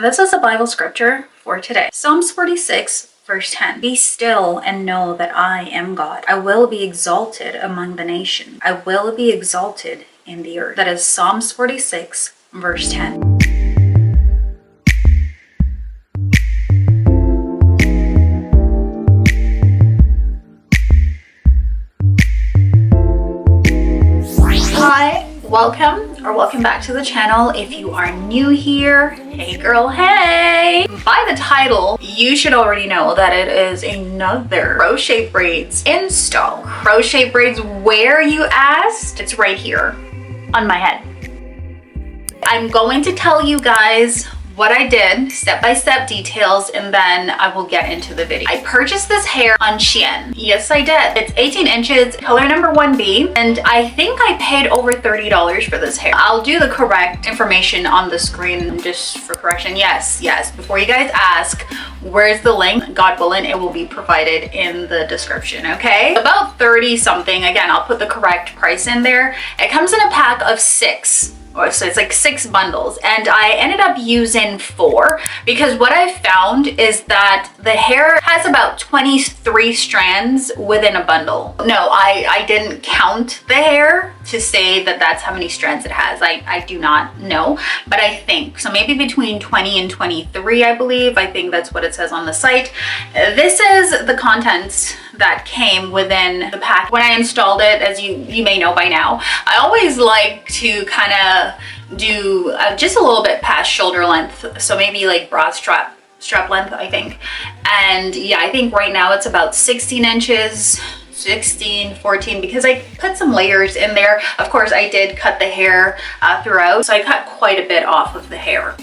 This is a Bible scripture for today. Psalms 46, verse 10. Be still and know that I am God. I will be exalted among the nations. I will be exalted in the earth. That is Psalms 46, verse 10. Hi, welcome back to the channel. If you are new here, hey girl, hey! By the title, you should already know that it is another Crochet Braids install. Crochet Braids, where you asked? It's right here on my head. I'm going to tell you guys what I did, step-by-step details, and then I will get into the video. I purchased this hair on SHEIN. Yes, I did. It's 18 inches, color number 1B, and I think I paid over $30 for this hair. I'll do the correct information on the screen just for correction. Yes, before you guys ask, where's the link? God willing, it will be provided in the description, okay? About 30 something. Again, I'll put the correct price in there. It comes in a pack of 6. So it's like 6 bundles, and I ended up using 4 because what I found is that the hair has about 23 strands within a bundle. No, I didn't count the hair to say that that's how many strands it has. I do not know, but I think so, maybe between 20 and 23, I believe. I think that's what it says on the site. This is the contents that came within the pack. When I installed it, as you may know by now, I always like to kind of do just a little bit past shoulder length, so maybe like bra strap length, I think. And yeah, I think right now it's about 16 inches, 16, 14, because I put some layers in there. Of course, I did cut the hair throughout, so I cut quite a bit off of the hair.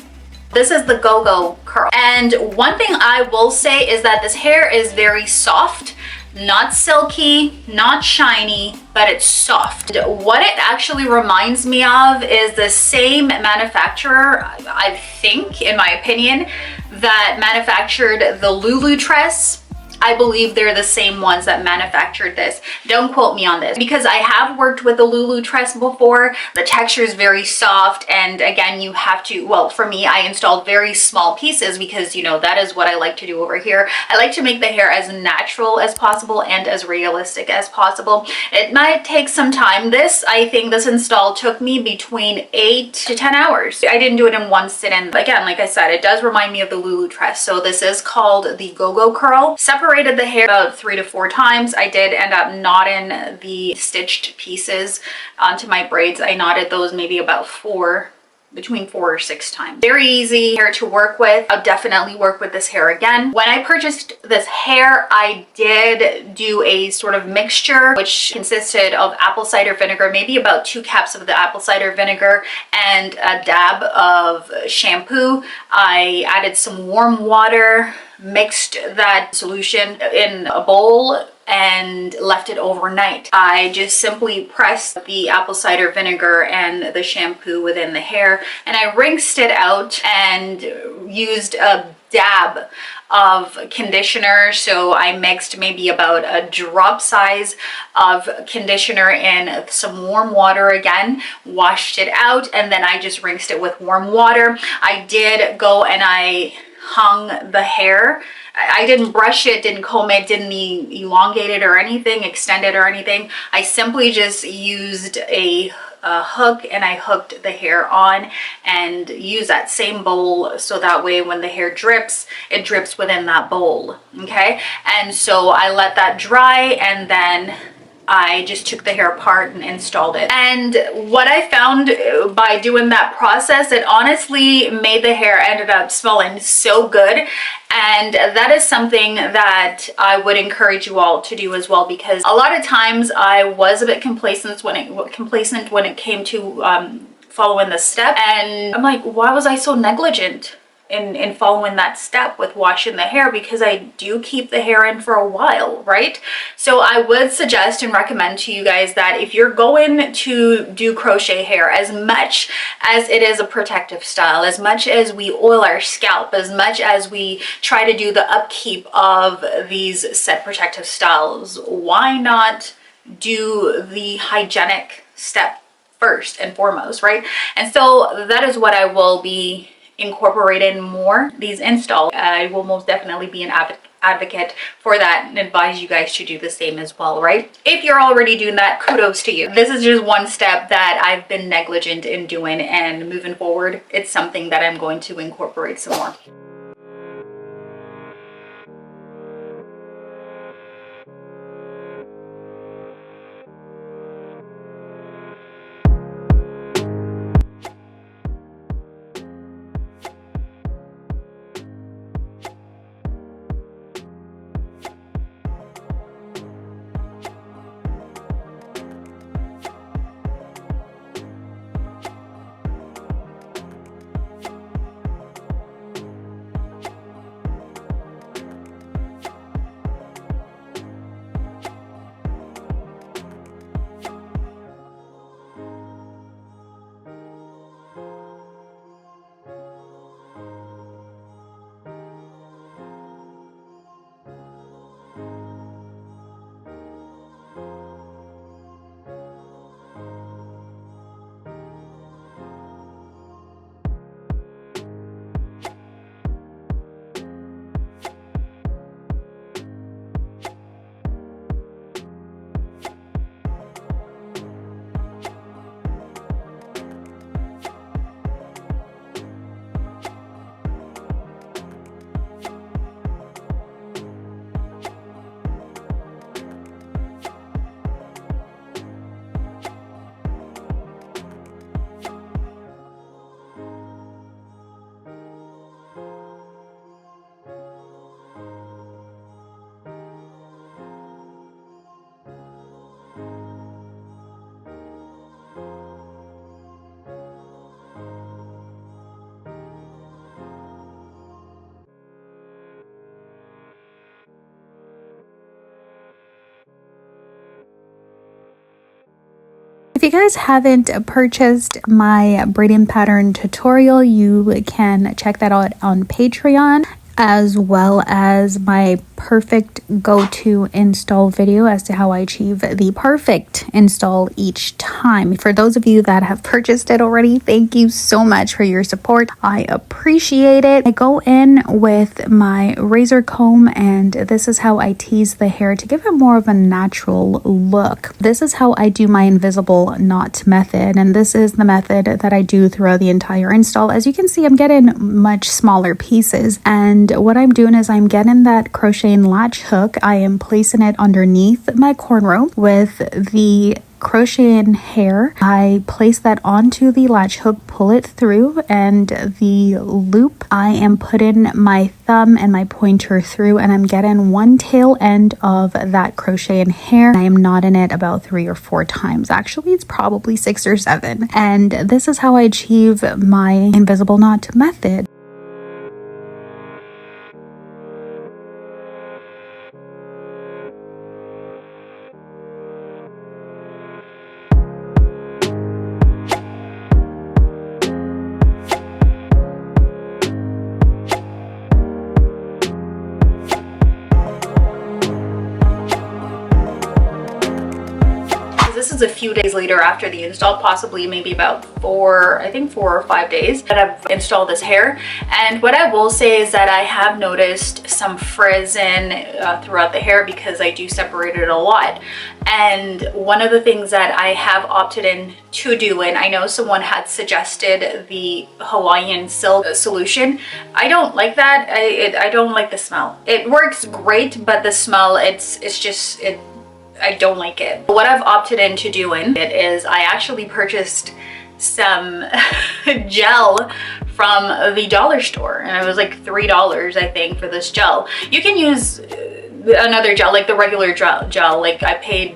This is the Go-Go curl. And one thing I will say is that this hair is very soft, not silky, not shiny, but it's soft. What it actually reminds me of is the same manufacturer, I think, in my opinion, that manufactured the Lulu Tress. I believe they're the same ones that manufactured this. Don't quote me on this because I have worked with the Lulu Tress before. The texture is very soft, and again, you have to, well, for me, I installed very small pieces because, you know, that is what I like to do over here. I like to make the hair as natural as possible and as realistic as possible. It might take some time. I think this install took me between 8 to 10 hours. I didn't do it in one sit-in. Again, like I said, it does remind me of the Lulu Tress. So this is called the Go-Go Curl. Separated the hair about 3 to 4 times. I did end up knotting the stitched pieces onto my braids. I knotted those maybe about between 4 or 6 times. Very easy hair to work with. I'll definitely work with this hair again. When I purchased this hair, I did do a sort of mixture which consisted of apple cider vinegar, maybe about 2 caps of the apple cider vinegar and a dab of shampoo. I added some warm water, mixed that solution in a bowl and left it overnight. I just simply pressed the apple cider vinegar and the shampoo within the hair, and I rinsed it out and used a dab of conditioner. So I mixed maybe about a drop size of conditioner in some warm water again, washed it out, and then I just rinsed it with warm water. I did go and I hung the hair. I didn't brush it, didn't comb it, didn't elongate it or anything, extend it or anything. I simply just used a hook and I hooked the hair on and use that same bowl, so that way when the hair drips, it drips within that bowl, okay? And so I let that dry, and then I just took the hair apart and installed it. And what I found by doing that process, it honestly made the hair ended up smelling so good. And that is something that I would encourage you all to do as well, because a lot of times I was a bit complacent when it came to following this step. And I'm like, why was I so negligent in following that step with washing the hair? Because I do keep the hair in for a while, right? So I would suggest and recommend to you guys that if you're going to do crochet hair, as much as it is a protective style, as much as we oil our scalp, as much as we try to do the upkeep of these set protective styles, why not do the hygienic step first and foremost, right? And so that is what I will be incorporate in more these installs, I will most definitely be an advocate for that and advise you guys to do the same as well, right? If you're already doing that, kudos to you. This is just one step that I've been negligent in doing, and moving forward, it's something that I'm going to incorporate some more. If you guys haven't purchased my braiding pattern tutorial, you can check that out on Patreon, as well as my perfect go-to install video as to how I achieve the perfect install each time. For those of you that have purchased it already, thank you so much for your support. I appreciate it. I go in with my razor comb, and this is how I tease the hair to give it more of a natural look. This is how I do my invisible knot method, and this is the method that I do throughout the entire install. As you can see, I'm getting much smaller pieces, and what I'm doing is I'm getting that crocheting latch hook. I am placing it underneath my cornrow with the crocheting hair. I place that onto the latch hook, pull it through, and the loop, I am putting my thumb and my pointer through, and I'm getting one tail end of that crocheting hair. I am knotting it about 3 or 4 times. Actually, it's probably 6 or 7. And this is how I achieve my invisible knot method. This is a few days later after the install, possibly maybe about 4 or 5 days that I've installed this hair. And what I will say is that I have noticed some frizzing throughout the hair because I do separate it a lot. And one of the things that I have opted in to do, and I know someone had suggested the Hawaiian silk solution. I don't like that. I don't like the smell. It works great, but the smell, I don't like it. What I've opted into doing it is I actually purchased some gel from the dollar store, and it was like $3 I think for this gel. You can use another gel, like the regular gel. Like I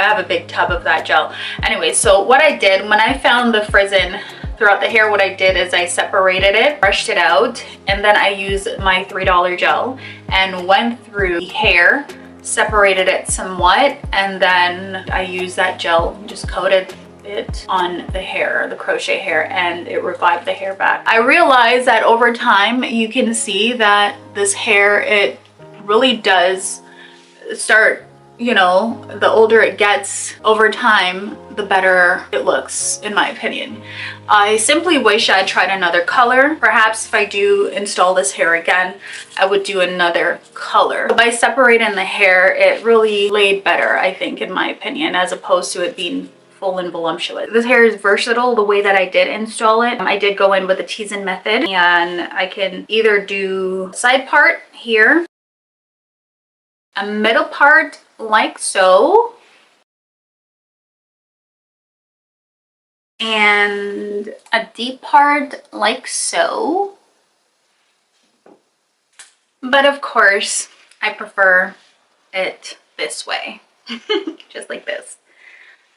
have a big tub of that gel. Anyway, so what I did when I found the frizzing throughout the hair, what I did is I separated it, brushed it out, and then I used my $3 gel and went through the hair, separated it somewhat, and then I used that gel, just coated it on the hair, the crochet hair, and it revived the hair back. I realized that over time you can see that this hair, it really does start you know, the older it gets over time, the better it looks, in my opinion. I simply wish I had tried another color. Perhaps if I do install this hair again, I would do another color. By separating the hair, it really laid better, I think, in my opinion, as opposed to it being full and voluptuous. This hair is versatile the way that I did install it. I did go in with the teasing method, and I can either do side part here, a middle part like so, and a deep part like so. But of course, I prefer it this way, just like this.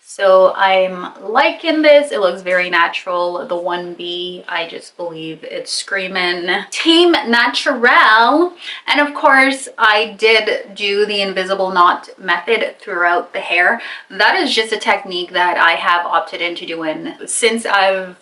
So I'm liking this. It looks very natural. The 1B, I just believe it's screaming Team Natural. And of course, I did do the invisible knot method throughout the hair. That is just a technique that I have opted into doing since I've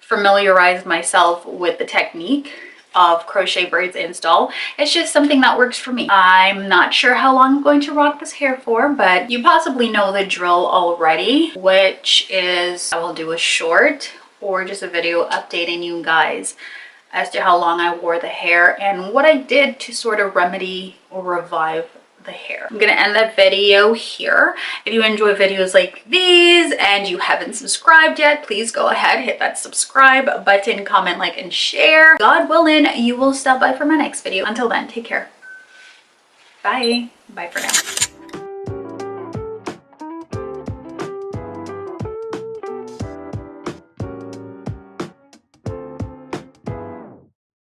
familiarized myself with the technique of Crochet Braids Install. It's just something that works for me. I'm not sure how long I'm going to rock this hair for, but you possibly know the drill already, which is I will do a short or just a video updating you guys as to how long I wore the hair and what I did to sort of remedy or revive the hair. I'm gonna end that video here. If you enjoy videos like these and you haven't subscribed yet, please go ahead, hit that subscribe button, comment, like, and share. God willing, you will stop by for my next video. Until then, take care. Bye. Bye for now.